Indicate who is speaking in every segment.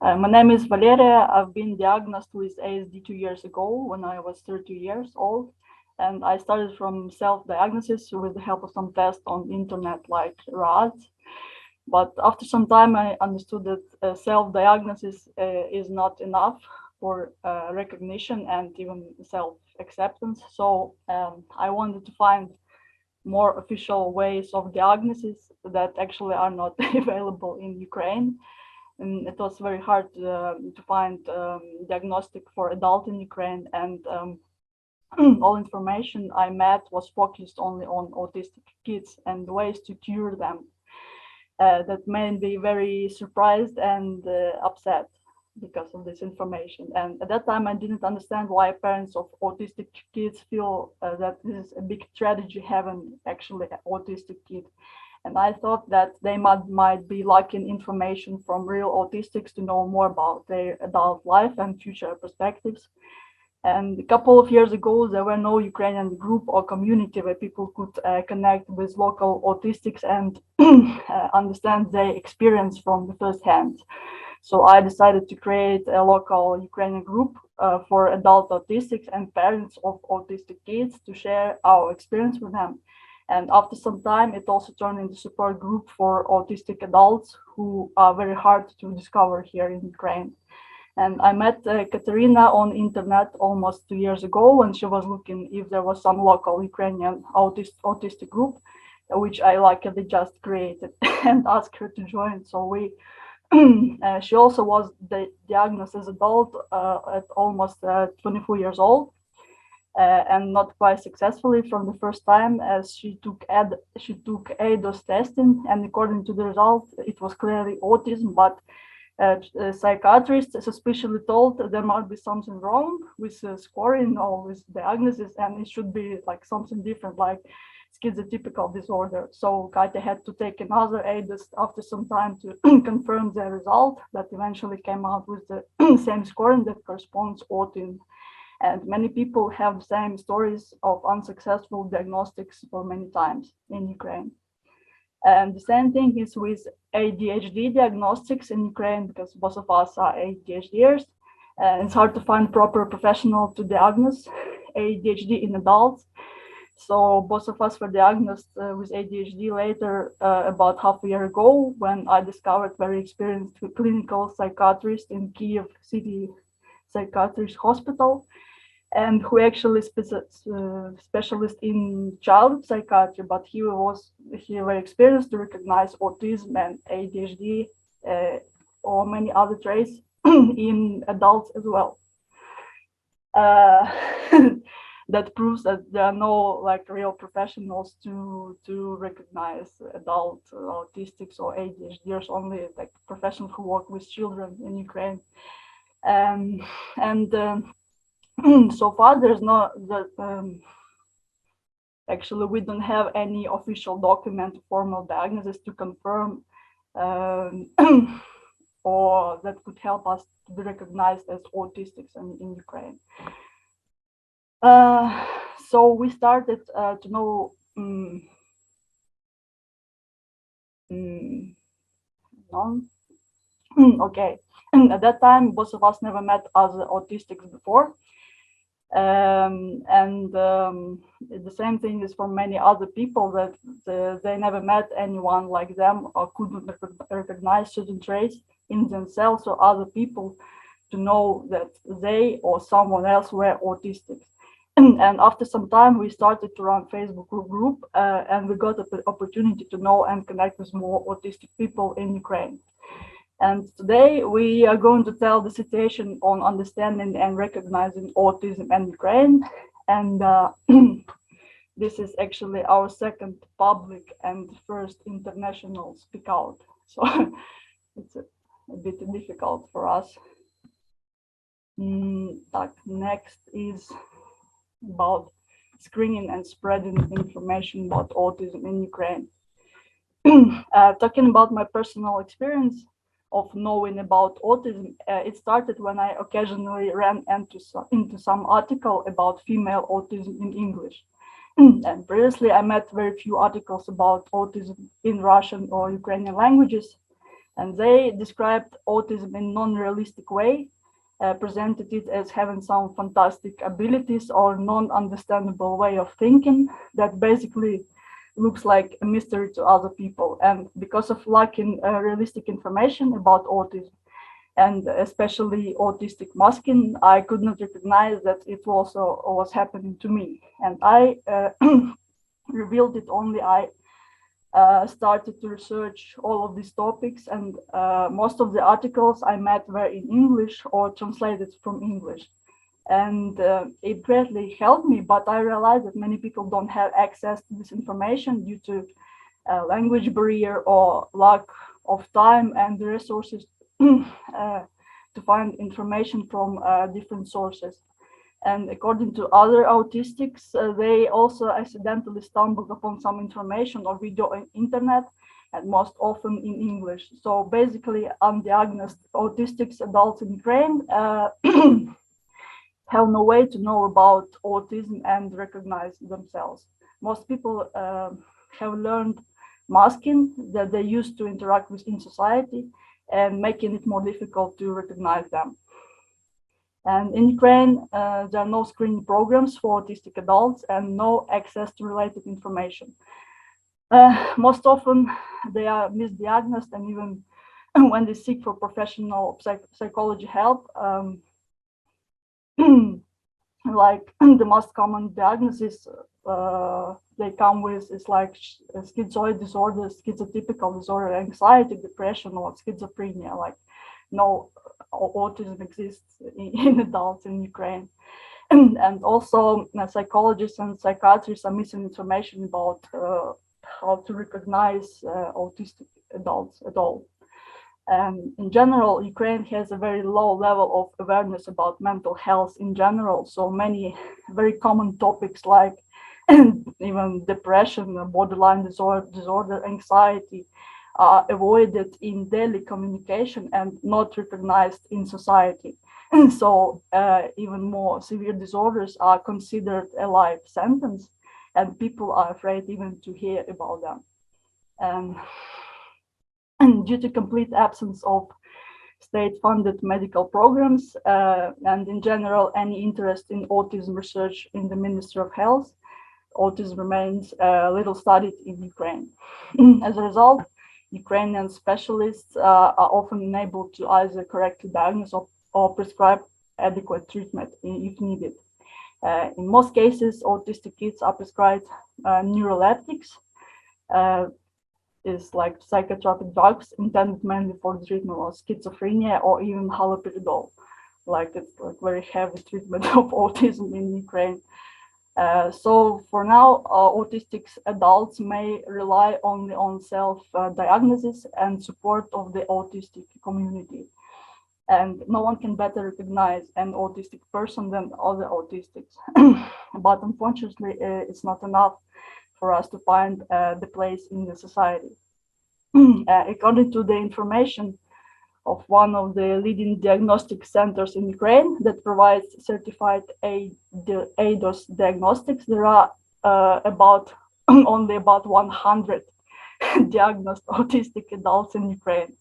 Speaker 1: My name is Valeriia. I've been diagnosed with ADHD 2 years ago when I was 30 years old. And I started from self-diagnosis with the help of some tests on the internet like RADS. But after some time, I understood that self-diagnosis is not enough for recognition and even self-acceptance. So I wanted to find more official ways of diagnosis that actually are not available in Ukraine. And it was very hard to find diagnostic for adult in Ukraine, and all information I met was focused only on autistic kids and ways to cure them. That made me very surprised and upset because of this information. And at that time, I didn't understand why parents of autistic kids feel that this is a big tragedy having actually an autistic kid. And I thought that they might be lacking information from real autistics to know more about their adult life and future perspectives. And a couple of years ago, there were no Ukrainian group or community where people could connect with local autistics and understand their experience from the first hand. So I decided to create a local Ukrainian group for adult autistics and parents of autistic kids to share our experience with them. And after some time, it also turned into a support group for autistic adults who are very hard to discover here in Ukraine. And I met Kateryna on internet almost 2 years ago when she was looking if there was some local Ukrainian autistic group, which I luckily just created and asked her to join. So we, she also was diagnosed as adult at almost 24 years old. And not quite successfully from the first time, as she took ADHD testing, and according to the result, it was clearly autism. But psychiatrists suspiciously told there might be something wrong with scoring or with diagnosis, and it should be like something different, like schizotypical disorder. So Katya had to take another ADHD after some time to confirm the result that eventually came out with the same scoring that corresponds autism. And many people have the same stories of unsuccessful diagnostics for many times in Ukraine. And the same thing is with ADHD diagnostics in Ukraine, because both of us are ADHDers. And it's hard to find proper professional to diagnose ADHD in adults. So both of us were diagnosed with ADHD later, about half a year ago, when I discovered very experienced clinical psychiatrist in Kiev City Psychiatrist Hospital, and who actually specialist in child psychiatry, but he very experienced to recognize autism and ADHD or many other traits in adults as well. That proves that there are no like real professionals to recognize adult autistics or ADHD. There's only like professionals who work with children in Ukraine, and so far there's no actually we don't have any official document formal diagnosis to confirm or that could help us to be recognized as autistics in Ukraine. So we started to know okay. At that time, both of us never met other autistics before. The same thing is for many other people, that they never met anyone like them or couldn't recognize certain traits in themselves or other people to know that they or someone else were autistic. And after some time, we started to run Facebook group, and we got the opportunity to know and connect with more autistic people in Ukraine. And today we are going to tell the situation on understanding and recognizing autism in Ukraine. And this is actually our second public and first international speak out. So it's a bit difficult for us. Next is about screening and spreading information about autism in Ukraine. Talking about my personal experience of knowing about autism, it started when I occasionally ran into some article about female autism in English. And previously I met very few articles about autism in Russian or Ukrainian languages. And they described autism in non-realistic way, presented it as having some fantastic abilities or non-understandable way of thinking that basically looks like a mystery to other people. And because of lacking realistic information about autism, and especially autistic masking, I could not recognize that it also was happening to me. And I revealed it only I started to research all of these topics, and most of the articles I met were in English or translated from English. And it greatly helped me, but I realized that many people don't have access to this information due to language barrier or lack of time and the resources to find information from different sources. And according to other autistics, they also accidentally stumbled upon some information or video on internet, and most often in English. So basically, undiagnosed autistics adults in Ukraine have no way to know about autism and recognize themselves. Most people have learned masking that they used to interact with in society and making it more difficult to recognize them. And in Ukraine, there are no screening programs for autistic adults and no access to related information. Most often, they are misdiagnosed, and even when they seek for professional psychology help, like the most common diagnosis they come with is like schizoid disorder, schizotypical disorder, anxiety, depression, or schizophrenia. Like no autism exists in adults in Ukraine. And also psychologists and psychiatrists are missing information about how to recognize autistic adults at all. And in general, Ukraine has a very low level of awareness about mental health in general. So many very common topics like even depression, borderline disorder, anxiety are avoided in daily communication and not recognized in society. So even more severe disorders are considered a life sentence, and people are afraid even to hear about them. And due to complete absence of state-funded medical programs and in general any interest in autism research in the Ministry of Health, autism remains little studied in Ukraine. As a result, Ukrainian specialists are often unable to either correctly diagnose or prescribe adequate treatment if needed. In most cases, autistic kids are prescribed neuroleptics, is like psychotropic drugs intended mainly for the treatment of schizophrenia, or even haloperidol, like it's like very heavy treatment of autism in Ukraine. So for now, autistic adults may rely only on self-diagnosis and support of the autistic community. And no one can better recognize an autistic person than other autistics. But unfortunately, it's not enough for us to find the place in the society. According to the information of one of the leading diagnostic centers in Ukraine that provides certified ADHD diagnostics, there are only about 100 diagnosed autistic adults in Ukraine.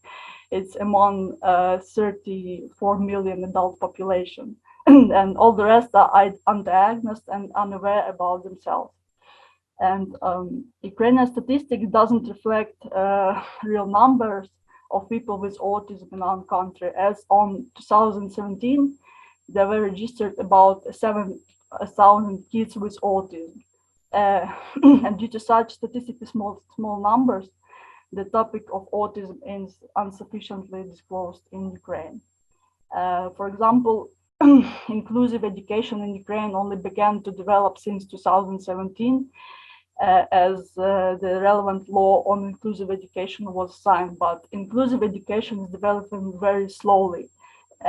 Speaker 1: It's among 34 million adult population, and all the rest are undiagnosed and unaware about themselves. And Ukrainian statistics doesn't reflect real numbers of people with autism in our country. As on 2017, there were registered about 7,000 kids with autism. And due to such statistically small numbers, the topic of autism is insufficiently disclosed in Ukraine. For example, inclusive education in Ukraine only began to develop since 2017, as the relevant law on inclusive education was signed, but inclusive education is developing very slowly.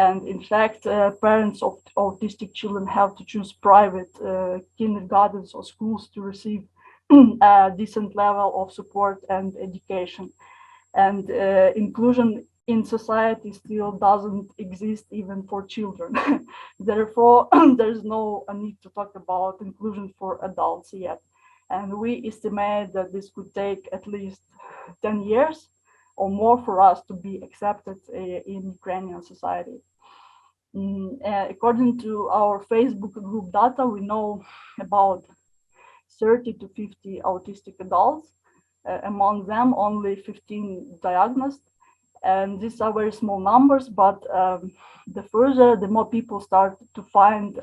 Speaker 1: And in fact, parents of autistic children have to choose private kindergartens or schools to receive a decent level of support and education. And inclusion in society still doesn't exist even for children. Therefore, there's no need to talk about inclusion for adults yet. And we estimate that this could take at least 10 years or more for us to be accepted in Ukrainian society. According to our Facebook group data, we know about 30 to 50 autistic adults. Among them, only 15 diagnosed. And these are very small numbers, but the more people start to find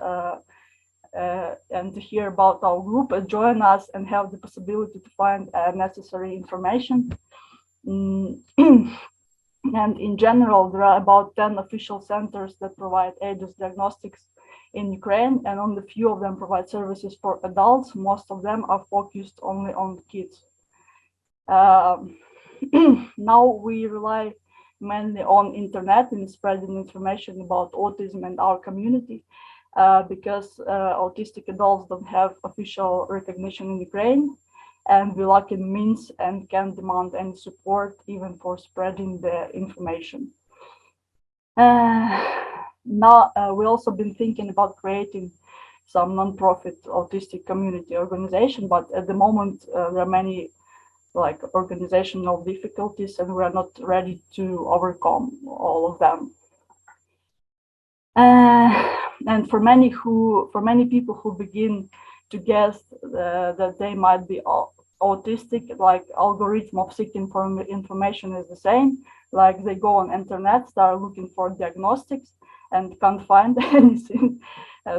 Speaker 1: and to hear about our group and join us and have the possibility to find necessary information. And in general, there are about 10 official centers that provide ADHD diagnostics in Ukraine, and only few of them provide services for adults. Most of them are focused only on kids. Now we rely mainly on internet in spreading information about autism and our community, because autistic adults don't have official recognition in Ukraine, and we lack in means and can demand any support even for spreading the information. Now we also been thinking about creating some non-profit autistic community organization, but at the moment there are many organizational difficulties, and we are not ready to overcome all of them. And for many people who begin to guess that they might be autistic, like algorithm of seeking for information is the same. Like they go on internet, start looking for diagnostics, and can't find anything.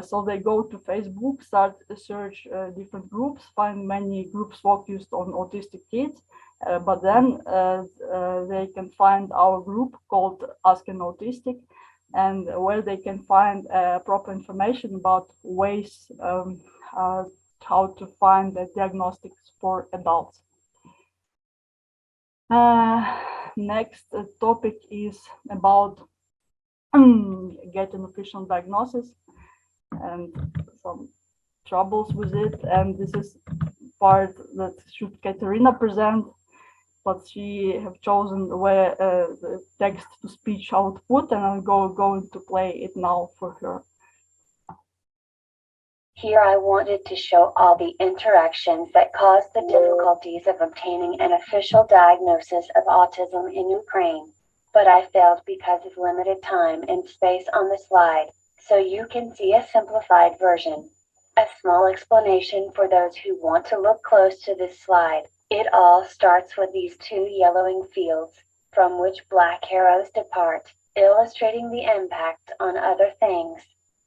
Speaker 1: So they go to Facebook, start to search different groups, find many groups focused on autistic kids, but then they can find our group called Ask an Autistic, and where they can find proper information about ways how to find the diagnostics for adults. Next topic is about getting official diagnosis and some troubles with it. And this is part that should Kateryna present, but she have chosen the text-to-speech output, and I'm going to play it now for her.
Speaker 2: Here I wanted to show all the interactions that caused the difficulties of obtaining an official diagnosis of autism in Ukraine, but I failed because of limited time and space on the slide, so you can see a simplified version. A small explanation for those who want to look close to this slide. It all starts with these two yellowing fields, from which black arrows depart, illustrating the impact on other things.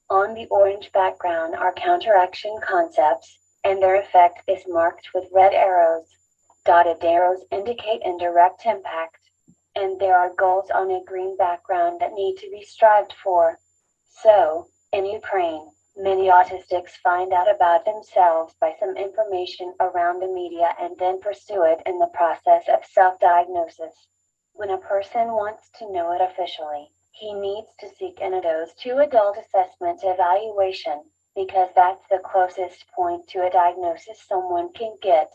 Speaker 2: On the orange background are counteraction concepts, and their effect is marked with red arrows. Dotted arrows indicate indirect impact, and there are goals on a green background that need to be strived for. So, in Ukraine, many autistics find out about themselves by some information around the media and then pursue it in the process of self-diagnosis. When a person wants to know it officially, he needs to seek an ADHD adult assessment evaluation, because that's the closest point to a diagnosis someone can get.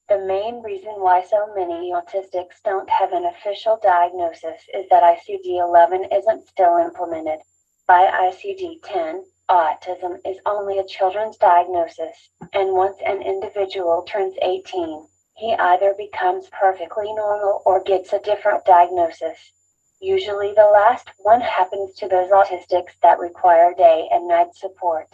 Speaker 2: The main reason why so many autistics don't have an official diagnosis is that ICD-11 isn't still implemented. By ICD-10, autism is only a children's diagnosis, and once an individual turns 18, he either becomes perfectly normal or gets a different diagnosis. Usually the last one happens to those autistics that require day and night support.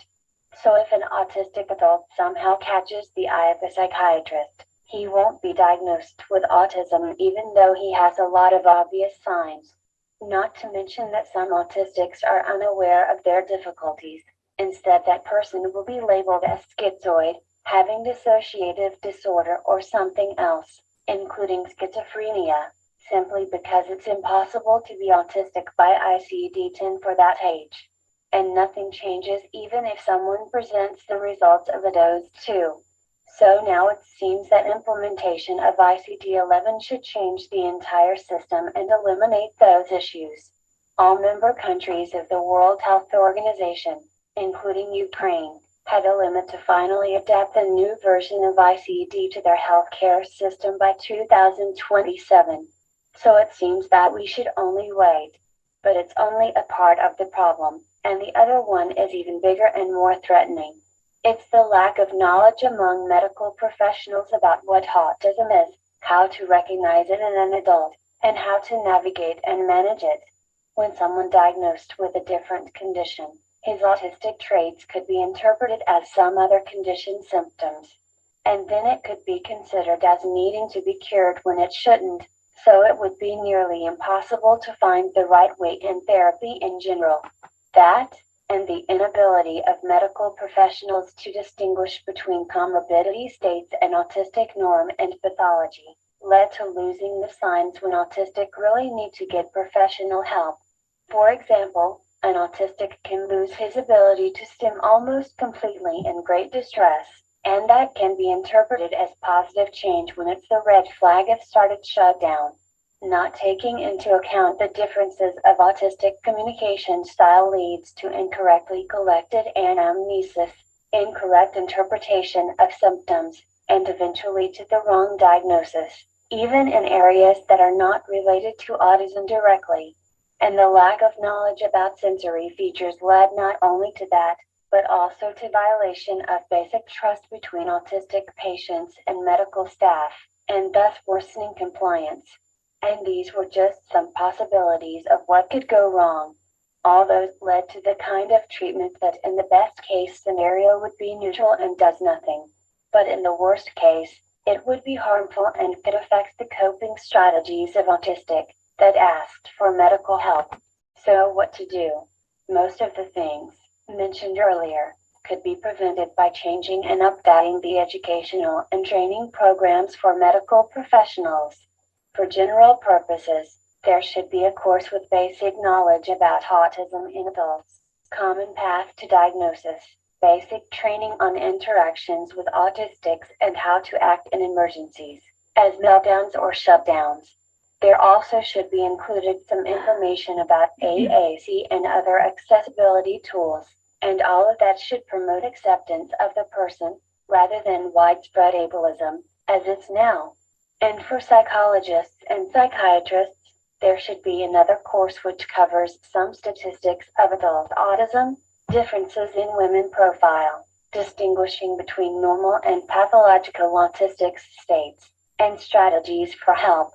Speaker 2: So if an autistic adult somehow catches the eye of a psychiatrist, he won't be diagnosed with autism even though he has a lot of obvious signs. Not to mention that some autistics are unaware of their difficulties. Instead, that person will be labeled as schizoid, having dissociative disorder or something else, including schizophrenia, simply because it's impossible to be autistic by ICD-10 for that age. And nothing changes even if someone presents the results of ADHD. So now it seems that implementation of ICD-11 should change the entire system and eliminate those issues. All member countries of the World Health Organization, including Ukraine, had a limit to finally adapt the new version of ICD to their healthcare system by 2027. So it seems that we should only wait. But it's only a part of the problem, and the other one is even bigger and more threatening. It's the lack of knowledge among medical professionals about what autism is, how to recognize it in an adult, and how to navigate and manage it. When someone diagnosed with a different condition, his autistic traits could be interpreted as some other condition symptoms, and then it could be considered as needing to be cured when it shouldn't, so it would be nearly impossible to find the right way in therapy in general. That, and the inability of medical professionals to distinguish between comorbidity states and autistic norm and pathology, led to losing the signs when autistic really need to get professional help. For example, an autistic can lose his ability to stim almost completely in great distress, and that can be interpreted as positive change when it's the red flag of started shutdown. Not taking into account the differences of autistic communication style leads to incorrectly collected anamnesis, incorrect interpretation of symptoms, and eventually to the wrong diagnosis, even in areas that are not related to autism directly. And the lack of knowledge about sensory features led not only to that, but also to violation of basic trust between autistic patients and medical staff, and thus worsening compliance. And these were just some possibilities of what could go wrong. All those led to the kind of treatment that in the best case scenario would be neutral and does nothing. But in the worst case, it would be harmful and could affect the coping strategies of autistic that asked for medical help. So what to do? Most of the things mentioned earlier could be prevented by changing and updating the educational and training programs for medical professionals. For general purposes, there should be a course with basic knowledge about autism in adults, common path to diagnosis, basic training on interactions with autistics and how to act in emergencies, as meltdowns or shutdowns. There also should be included some information about AAC and other accessibility tools, and all of that should promote acceptance of the person, rather than widespread ableism, as it's now. And for psychologists and psychiatrists, there should be another course which covers some statistics of adult autism, differences in women profile, distinguishing between normal and pathological autistic states, and strategies for help.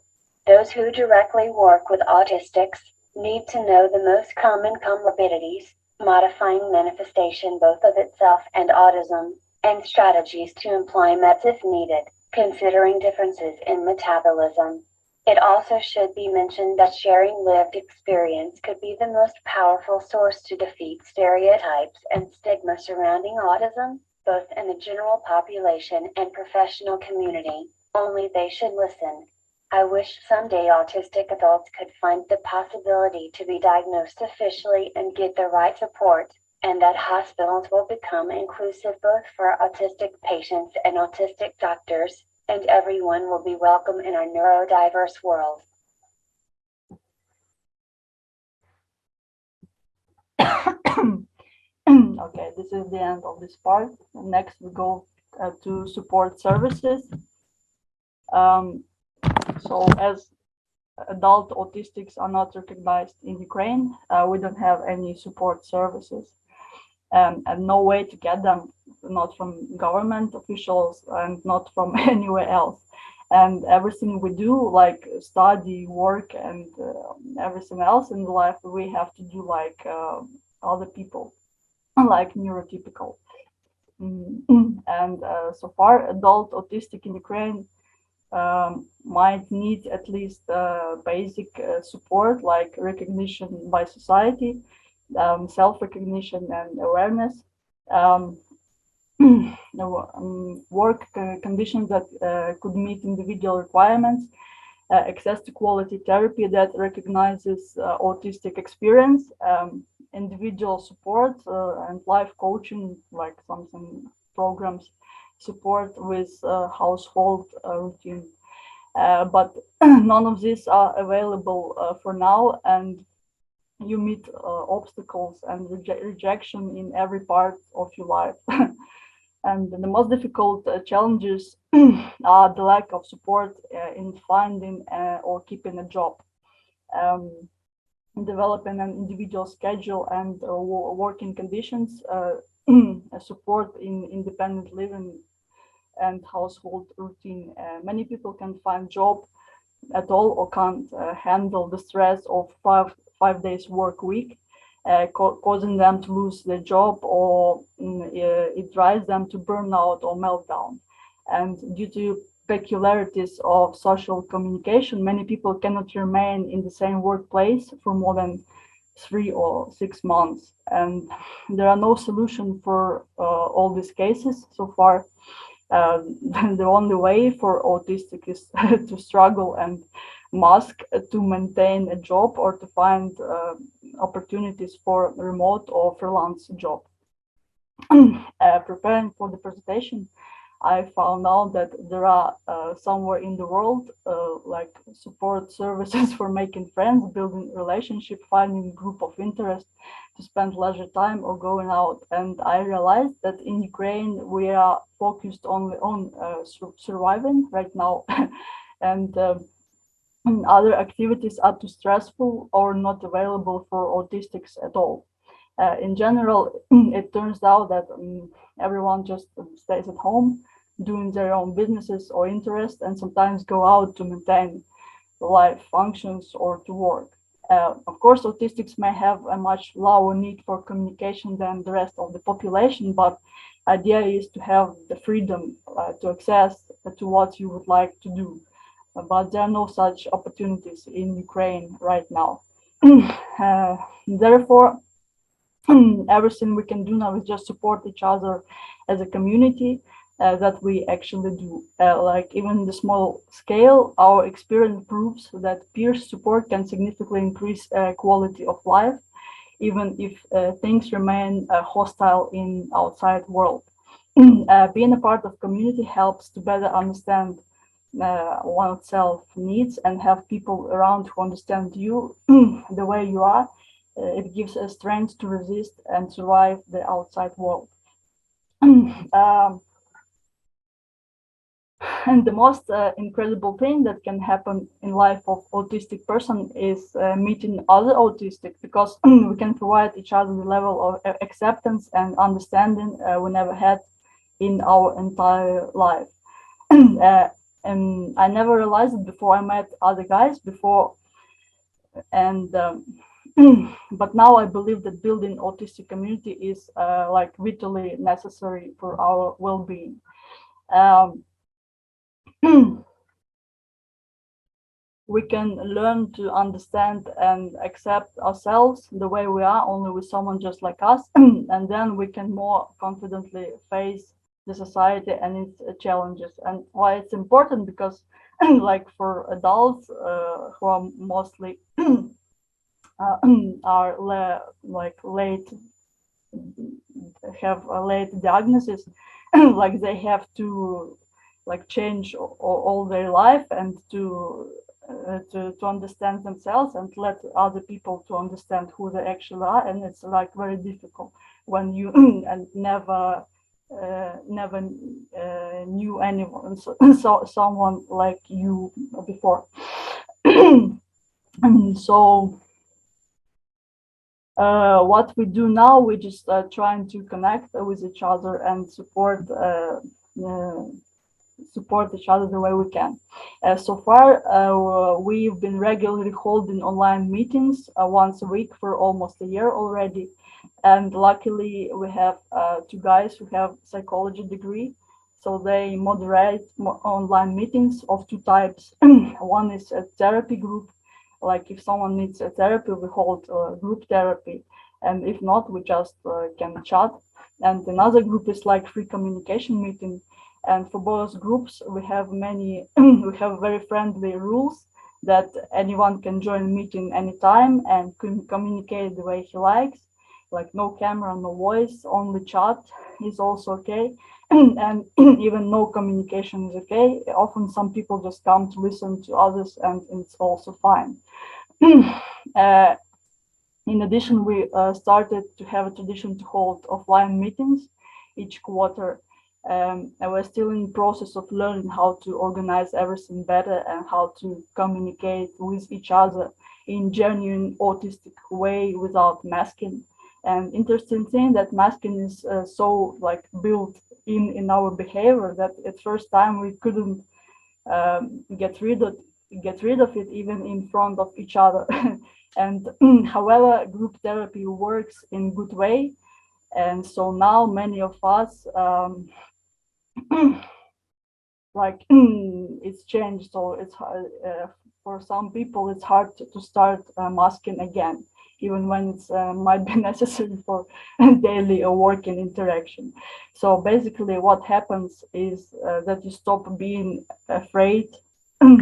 Speaker 2: Those who directly work with autistics need to know the most common comorbidities, modifying manifestation both of itself and autism, and strategies to employ meds if needed, considering differences in metabolism. It also should be mentioned that sharing lived experience could be the most powerful source to defeat stereotypes and stigma surrounding autism, both in the general population and professional community. Only they should listen. I wish someday autistic adults could find the possibility to be diagnosed officially and get the right support, and that hospitals will become inclusive both for autistic patients and autistic doctors, and everyone will be welcome in our neurodiverse world.
Speaker 1: Okay, this is the end of this part. Next, we go to support services. So as adult autistics are not recognized in Ukraine, we don't have any support services, and no way to get them, not from government officials and not from anywhere else. And everything we do, like study, work, and everything else in life, we have to do like other people, like neurotypical. And so far, adult autistic in Ukraine might need at least basic support, like recognition by society, self-recognition and awareness, work conditions that could meet individual requirements, access to quality therapy that recognizes autistic experience, individual support and life coaching, like something programs, support with household routine. But none of these are available for now, and you meet obstacles and rejection in every part of your life. And the most difficult challenges are the lack of support in finding or keeping a job, developing an individual schedule and working conditions, support in independent living and household routine. Many people can find job at all or can't handle the stress of five days work week, causing them to lose their job, or it drives them to burnout or meltdown. And due to peculiarities of social communication, many people cannot remain in the same workplace for more than 3 or 6 months. And there are no solution for all these cases so far. The only way for autistic is to struggle and mask to maintain a job or to find opportunities for remote or freelance job. Preparing for the presentation, I found out that there are somewhere in the world like support services for making friends, building relationship, finding group of interest to spend leisure time or going out. And I realized that in Ukraine we are focused only on surviving right now, and other activities are too stressful or not available for autistics at all. In general, it turns out that everyone just stays at home, doing their own businesses or interests, and sometimes go out to maintain life functions or to work. Of course, autistics may have a much lower need for communication than the rest of the population, but the idea is to have the freedom to access to what you would like to do. But there are no such opportunities in Ukraine right now. Therefore, everything we can do now is just support each other as a community that we actually do. Like even the small scale, our experience proves that peer support can significantly increase quality of life, even if things remain hostile in outside world. Being a part of community helps to better understand oneself needs and have people around who understand you the way you are. It gives us strength to resist and survive the outside world. And the most incredible thing that can happen in life of autistic person is meeting other autistic, because we can provide each other the level of acceptance and understanding we never had in our entire life. And I never realized it before I met other guys before. And but now I believe that building autistic community is like vitally necessary for our well-being. We can learn to understand and accept ourselves the way we are only with someone just like us, and then we can more confidently face the society and its challenges. And why it's important, because like for adults who are mostly are like late, have a late diagnosis, like they have to like change all their life and to understand themselves and let other people to understand who they actually are. And it's like very difficult when you and never knew anyone, so someone like you before. So what we do now, we just trying to connect with each other and support each other the way we can. So far, we've been regularly holding online meetings once a week for almost a year already. And luckily, we have two guys who have psychology degree. So they moderate online meetings of two types. One is a therapy group. Like if someone needs a therapy, we hold group therapy. And if not, we just can chat. And another group is like free communication meeting. And for both groups, we have we have very friendly rules that anyone can join meeting anytime and can communicate the way he likes, like no camera, no voice, only chat is also okay. And even no communication is okay. Often some people just come to listen to others, and it's also fine. In addition, we started to have a tradition to hold offline meetings each quarter. And we're still in the process of learning how to organize everything better and how to communicate with each other in genuine autistic way without masking. And interesting thing that masking is so like built in our behavior that at first time we couldn't get rid get rid of it even in front of each other. And however, group therapy works in good way. And so now many of us, like it's changed. So it's for some people, it's hard to start masking again, even when it's might be necessary for daily working interaction. So basically what happens is that you stop being afraid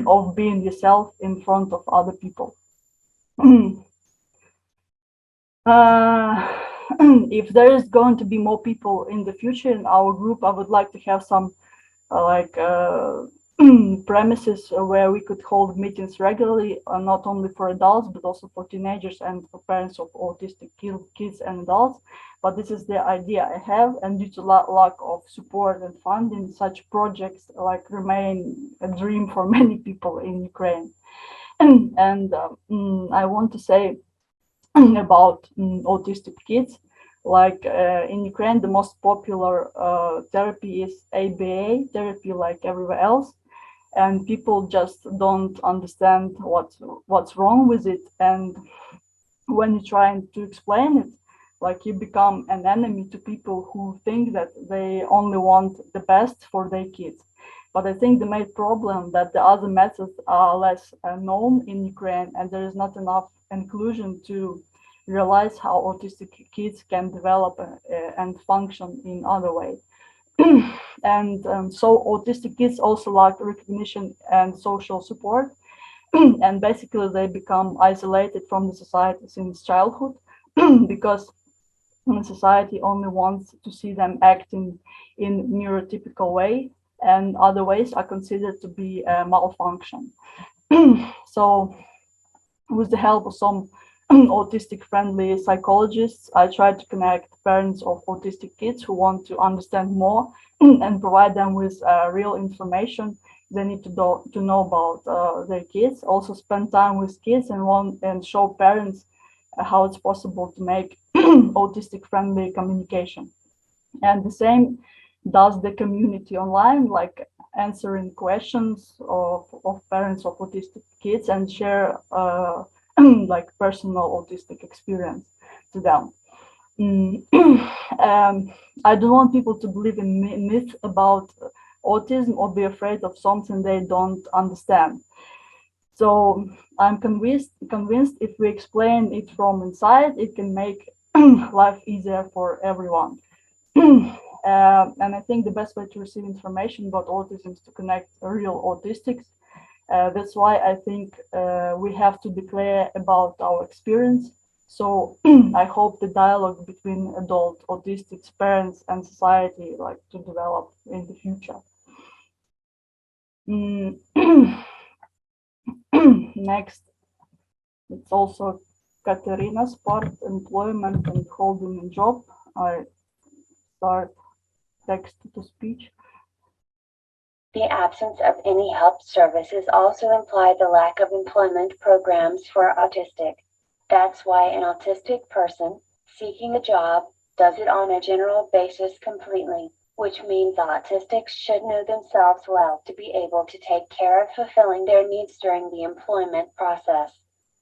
Speaker 1: of being yourself in front of other people. If there is going to be more people in the future in our group, I would like to have some like premises where we could hold meetings regularly, not only for adults, but also for teenagers and for parents of autistic kids and adults. But this is the idea I have, and due to lack of support and funding, such projects like remain a dream for many people in Ukraine. And I want to say about autistic kids. Like in Ukraine, the most popular therapy is ABA therapy, like everywhere else, and people just don't understand what's wrong with it. And when you're trying to explain it, like you become an enemy to people who think that they only want the best for their kids. But I think the main problem that the other methods are less known in Ukraine, and there is not enough inclusion to realize how autistic kids can develop and function in other ways. And so autistic kids also lack recognition and social support, and basically they become isolated from the society since childhood because society only wants to see them acting in neurotypical way, and other ways are considered to be a malfunction. So with the help of some autistic friendly psychologists, I try to connect parents of autistic kids who want to understand more and provide them with real information they need to know about their kids. Also spend time with kids and show parents how it's possible to make autistic friendly communication. And the same does the community online, like answering questions of parents of autistic kids and share like personal autistic experience to them. I don't want people to believe in myths about autism or be afraid of something they don't understand. So I'm convinced if we explain it from inside, it can make life easier for everyone. And I think the best way to receive information about autism is to connect real autistics. That's why I think we have to declare about our experience. So I hope the dialogue between adult autistics, parents, and society like to develop in the future. Next, it's also Kateryna's part, employment and holding a job. I start text to speech.
Speaker 2: The absence of any health services also imply the lack of employment programs for autistic. That's why an autistic person seeking a job does it on a general basis completely, which means autistics should know themselves well to be able to take care of fulfilling their needs during the employment process.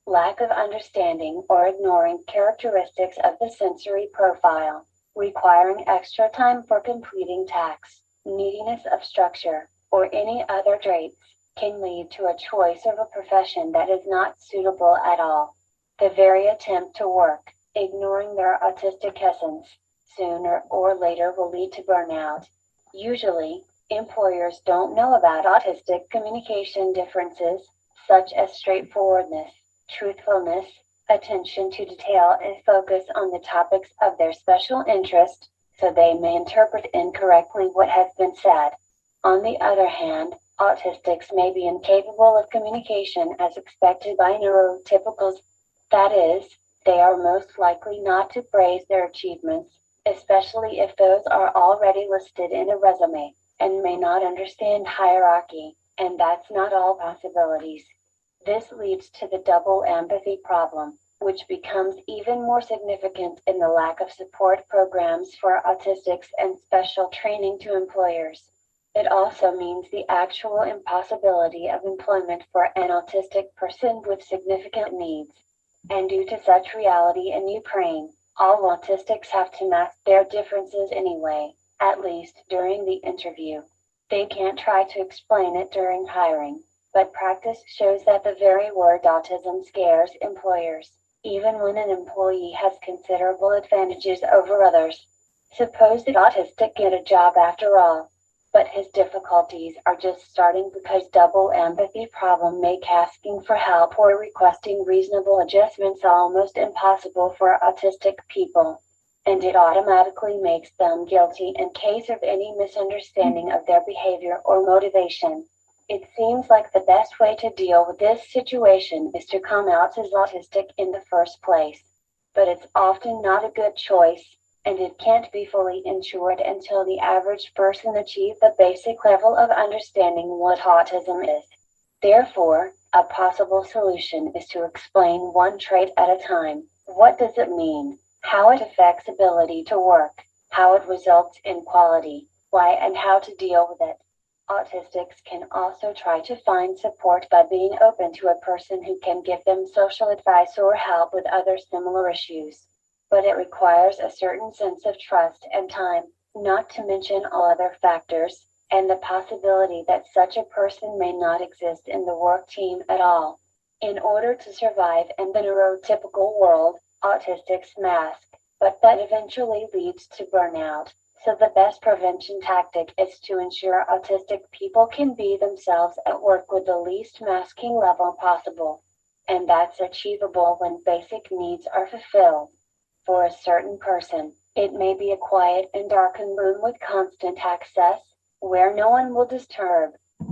Speaker 2: Lack of understanding or ignoring characteristics of the sensory profile, requiring extra time for completing tasks, neediness of structure, or any other traits, can lead to a choice of a profession that is not suitable at all. The very attempt to work, ignoring their autistic essence, sooner or later will lead to burnout. Usually, employers don't know about autistic communication differences, such as straightforwardness, truthfulness, attention to detail, and focus on the topics of their special interest, so they may interpret incorrectly what has been said. On the other hand, autistics may be incapable of communication as expected by neurotypicals. That is, they are most likely not to praise their achievements, especially if those are already listed in a resume, and may not understand hierarchy, and that's not all possibilities. This leads to the double empathy problem, which becomes even more significant in the lack of support programs for autistics and special training to employers. It also means the actual impossibility of employment for an autistic person with significant needs. And due to such reality in Ukraine, all autistics have to mask their differences anyway, at least during the interview. They can't try to explain it during hiring, but practice shows that the very word autism scares employers, even when an employee has considerable advantages over others. Suppose the autistic get a job after all, but his difficulties are just starting because double empathy problem make asking for help or requesting reasonable adjustments almost impossible for autistic people. And it automatically makes them guilty in case of any misunderstanding of their behavior or motivation. It seems like the best way to deal with this situation is to come out as autistic in the first place. But it's often not a good choice, and it can't be fully ensured until the average person achieves the basic level of understanding what autism is. Therefore, a possible solution is to explain one trait at a time. What does it mean? How it affects ability to work, how it results in quality, why and how to deal with it. Autistics can also try to find support by being open to a person who can give them social advice or help with other similar issues. But it requires a certain sense of trust and time, not to mention all other factors, and the possibility that such a person may not exist in the work team at all. In order to survive in the neurotypical world, autistics mask, but that eventually leads to burnout. So the best prevention tactic is to ensure autistic people can be themselves at work with the least masking level possible. And that's achievable when basic needs are fulfilled. For a certain person, it may be a quiet and darkened room with constant access, where no one will disturb,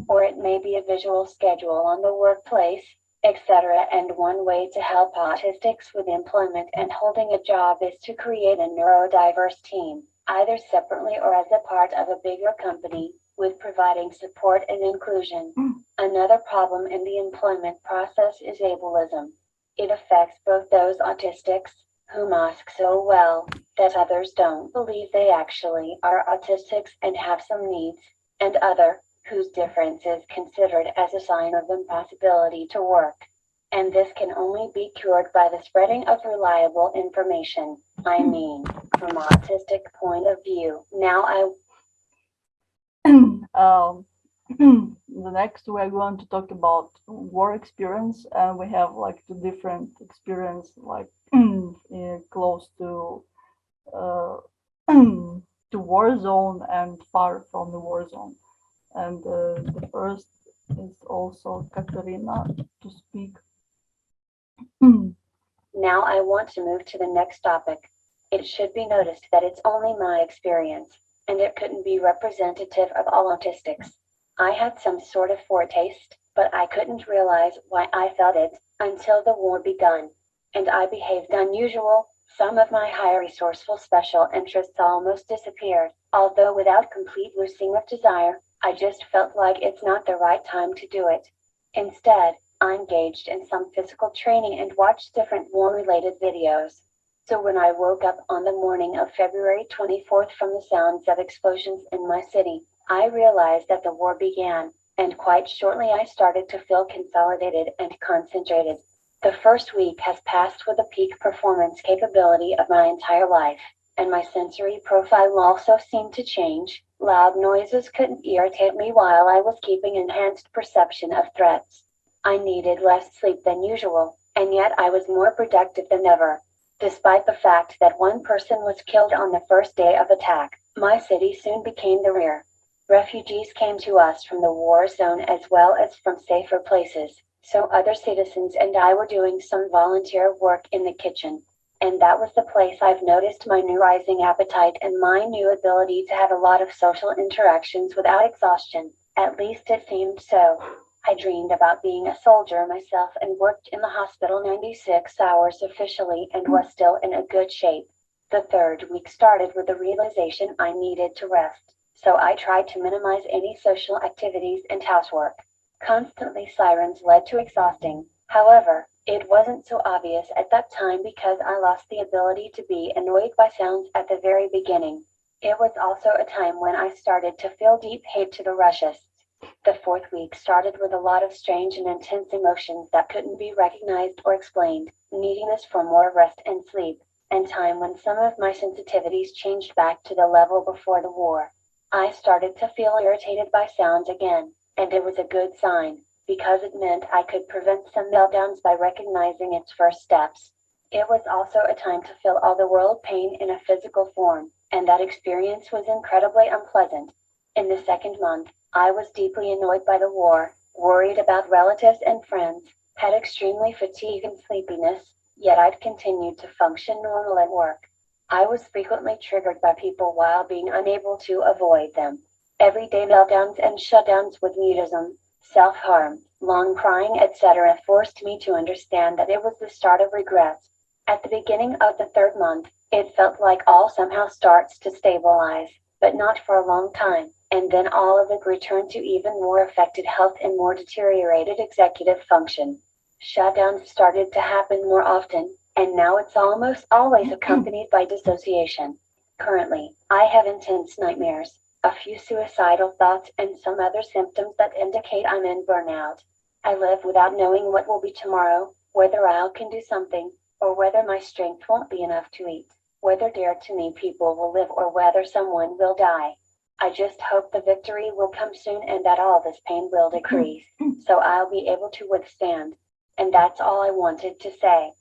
Speaker 2: or it may be a visual schedule on the workplace, etc. And one way to help autistics with employment and holding a job is to create a neurodiverse team, either separately or as a part of a bigger company, with providing support and inclusion. Another problem in the employment process is ableism. It affects both those autistics, who mask so well that others don't believe they actually are autistics and have some needs, and other, whose difference is considered as a sign of impossibility to work. And this can only be cured by the spreading of reliable information. I mean, from autistic point of view. Now
Speaker 1: The next we're going to talk about war experience, and we have like two different experience, like close to to war zone and far from the war zone. And the first is also Kateryna to speak.
Speaker 2: Now I want to move to the next topic. It should be noticed that it's only my experience, and it couldn't be representative of all autistics. I had some sort of foretaste, but I couldn't realize why I felt it until the war begun, and I behaved unusual. Some of my high resourceful special interests almost disappeared, although without complete losing of desire. I just felt like it's not the right time to do it. Instead, I engaged in some physical training and watched different war-related videos. So when I woke up on the morning of February 24th from the sounds of explosions in my city, I realized that the war began, and quite shortly I started to feel consolidated and concentrated. The first week has passed with the peak performance capability of my entire life, and my sensory profile also seemed to change. Loud noises couldn't irritate me while I was keeping enhanced perception of threats. I needed less sleep than usual, and yet I was more productive than ever. Despite the fact that one person was killed on the first day of attack, my city soon became the rear. Refugees came to us from the war zone as well as from safer places, so other citizens and I were doing some volunteer work in the kitchen. And that was the place I've noticed my new rising appetite and my new ability to have a lot of social interactions without exhaustion. At least it seemed so. I dreamed about being a soldier myself and worked in the hospital 96 hours officially and was still in a good shape. The third week started with the realization I needed to rest, so I tried to minimize any social activities and housework. Constantly sirens led to exhausting. However, it wasn't so obvious at that time because I lost the ability to be annoyed by sounds at the very beginning. It was also a time when I started to feel deep hate to the Russians. The fourth week started with a lot of strange and intense emotions that couldn't be recognized or explained, neediness for more rest and sleep, and time when some of my sensitivities changed back to the level before the war. I started to feel irritated by sounds again, and it was a good sign, because it meant I could prevent some meltdowns by recognizing its first steps. It was also a time to feel all the world pain in a physical form, and that experience was incredibly unpleasant. In the second month, I was deeply annoyed by the war, worried about relatives and friends, had extremely fatigue and sleepiness, yet I'd continued to function normal at work. I was frequently triggered by people while being unable to avoid them. Everyday meltdowns and shutdowns with mutism, self-harm, long crying, etc. forced me to understand that it was the start of regrets. At the beginning of the third month, it felt like all somehow starts to stabilize, but not for a long time, and then all of it returned to even more affected health and more deteriorated executive function. Shutdowns started to happen more often, and now it's almost always accompanied by dissociation. Currently, I have intense nightmares, a few suicidal thoughts, and some other symptoms that indicate I'm in burnout. I live without knowing what will be tomorrow, whether I can do something, or whether my strength won't be enough to eat, whether dear to me people will live or whether someone will die. I just hope the victory will come soon and that all this pain will decrease, so I'll be able to withstand. And that's all I wanted to say.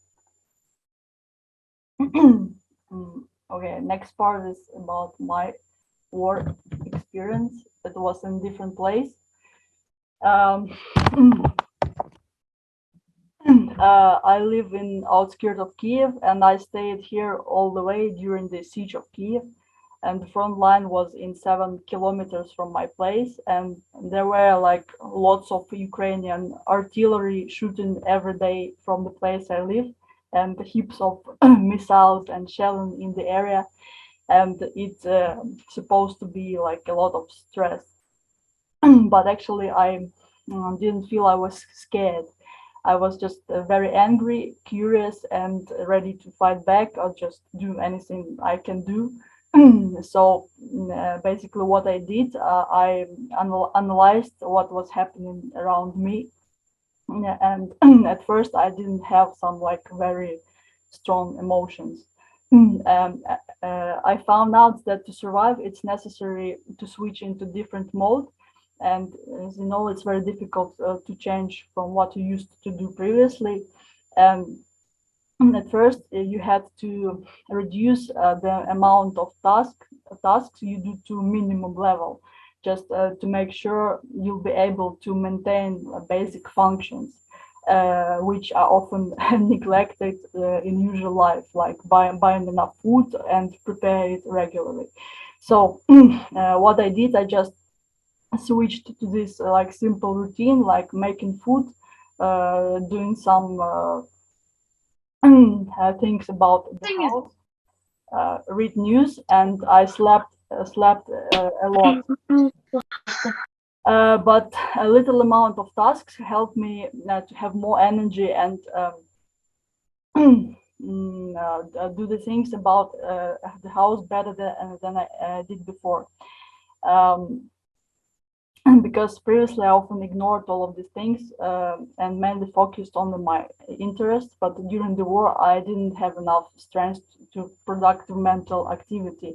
Speaker 1: Okay, next part is about my work experience. It was in different place. I live in outskirts of Kiev, and I stayed here all the way during the siege of Kiev. And the front line was in 7 kilometers from my place, and there were like lots of Ukrainian artillery shooting every day from the place I live, and heaps of missiles and shelling in the area. And it's supposed to be like a lot of stress. But actually, I didn't feel I was scared. I was just very angry, curious, and ready to fight back or just do anything I can do. So basically, what I did, I analyzed what was happening around me, and at first I didn't have some like very strong emotions. I found out that to survive, it's necessary to switch into different mode, and as you know, it's very difficult to change from what you used to do previously. And at first, you had to reduce the amount of tasks you do to minimum level, just to make sure you'll be able to maintain basic functions, which are often neglected in usual life, like buying enough food and prepare it regularly. So what I did, I just switched to this like simple routine, like making food, doing some things about the house, read news, and I slept a lot. But a little amount of tasks helped me to have more energy and do the things about the house better than I did before. Um, because previously I often ignored all of these things and mainly focused on my interests, but during the war I didn't have enough strength to productive mental activity.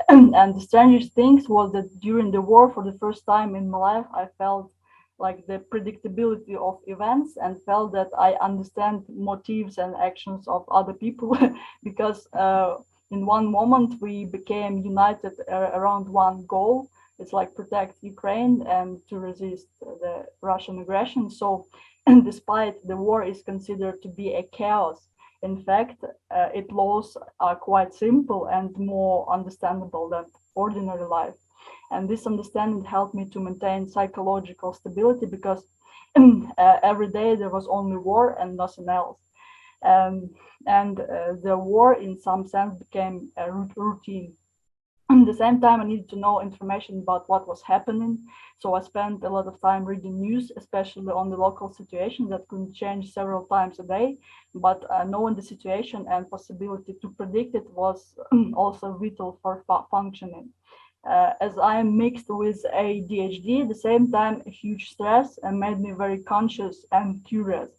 Speaker 1: And the strangest things was that during the war, for the first time in my life, I felt like the predictability of events and felt that I understand motives and actions of other people because in one moment we became united around one goal. It's like protect Ukraine and to resist the Russian aggression. So, and despite the war is considered to be a chaos, in fact, its laws are quite simple and more understandable than ordinary life. And this understanding helped me to maintain psychological stability because every day there was only war and nothing else. And the war, in some sense, became a routine. At the same time, I needed to know information about what was happening. So I spent a lot of time reading news, especially on the local situation that could change several times a day. But knowing the situation and possibility to predict it was also vital for functioning. As I am mixed with ADHD, at the same time, a huge stress and made me very conscious and curious.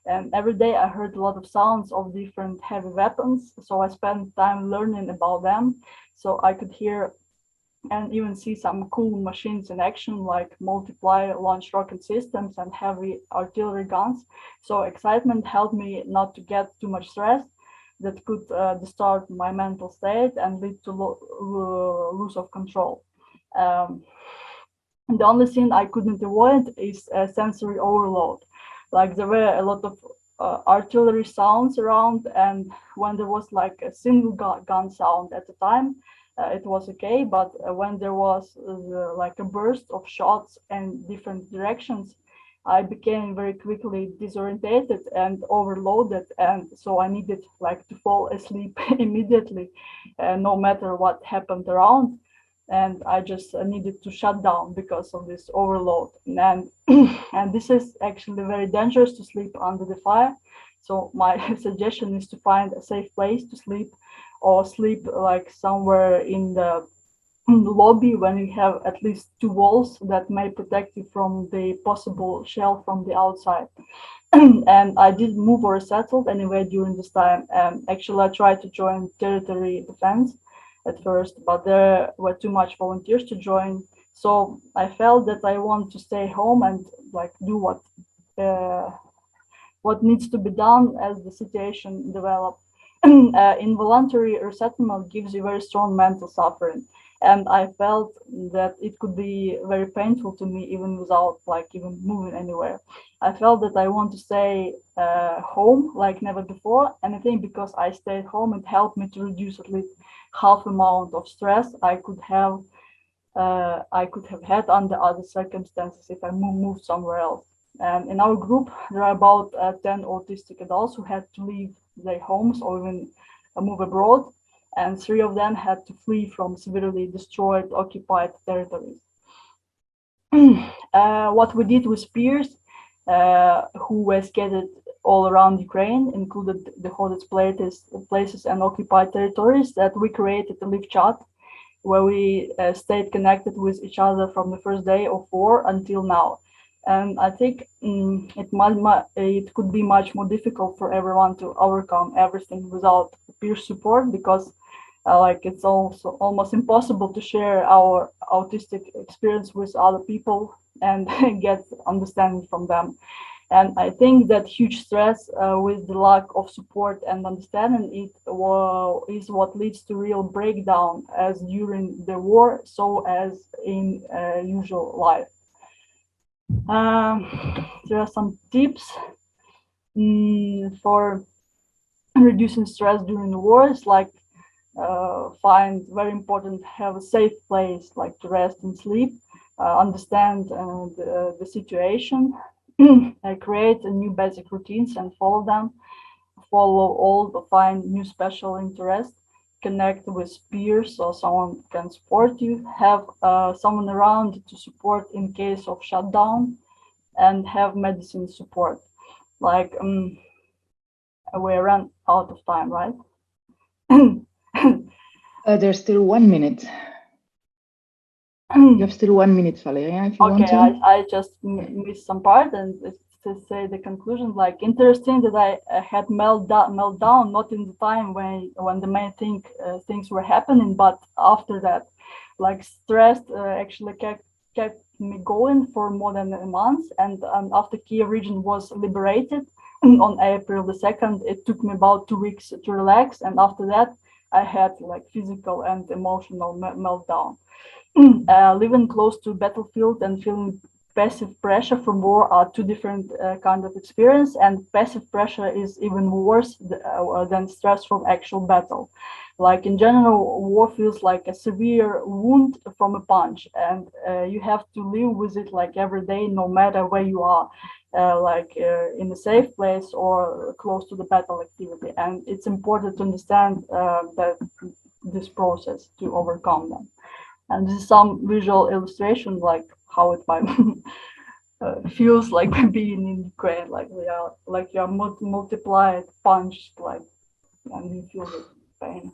Speaker 1: And every day I heard a lot of sounds of different heavy weapons, so I spent time learning about them. So I could hear and even see some cool machines in action, like multiply launch rocket systems and heavy artillery guns. So excitement helped me not to get too much stress that could distort my mental state and lead to loss of control. Um, the only thing I couldn't avoid is sensory overload. Like there were a lot of artillery sounds around, and when there was like a single gun sound at a time, it was okay. But when there was like a burst of shots in different directions, I became very quickly disorientated and overloaded, and so I needed like to fall asleep immediately, no matter what happened around. And I just needed to shut down because of this overload. And and this is actually very dangerous to sleep under the fire. So my suggestion is to find a safe place to sleep, or sleep like somewhere in the lobby when you have at least two walls that may protect you from the possible shell from the outside. And I didn't move or settle anywhere during this time. Actually, I tried to join territory defense at first, but there were too much volunteers to join. So I felt that I want to stay home and like do what needs to be done as the situation develops. Involuntary resettlement gives you very strong mental suffering, and I felt that it could be very painful to me even without like even moving anywhere. I felt that I want to stay home like never before, and I think because I stayed home, it helped me to reduce at least half amount of stress I could have had under other circumstances if I moved somewhere else. And in our group, there are about 10 autistic adults who had to leave their homes or even move abroad, and 3 of them had to flee from severely destroyed, occupied territories. What we did with peers who were scattered all around Ukraine, included the hottest places and occupied territories, that we created a live chat where we stayed connected with each other from the first day of war until now. And I think it could be much more difficult for everyone to overcome everything without peer support, because like it's also almost impossible to share our autistic experience with other people and get understanding from them. And I think that huge stress with the lack of support and understanding is what leads to real breakdown, as during the war, so as in usual life. There are some tips for reducing stress during the wars, like find very important, have a safe place like to rest and sleep, understand the situation, create a new basic routines and follow them, follow all to find new special interest, connect with peers so someone can support you, have someone around to support in case of shutdown, and have medicine support. Like we ran out of time, right?
Speaker 3: There's still 1 minute. You have still 1 minute, Valeriia, if you want to.
Speaker 1: Okay, I just missed some part, and to say the conclusion, like interesting that I had meltdown not in the time when the main things were happening, but after that, like stress actually kept me going for more than a month, and after Kiev region was liberated on April the 2nd, it took me about 2 weeks to relax, and after that I had like physical and emotional meltdown. Living close to battlefield and feeling passive pressure from war are two different kind of experience, and passive pressure is even worse than stress from actual battle. Like in general, war feels like a severe wound from a punch, and you have to live with it like every day, no matter where you are, in a safe place or close to the battle activity. And it's important to understand that this process to overcome them. And this is some visual illustration, like how it might feels like being in Ukraine, like we are, like you are multiplied, punched, like, and you feel the pain.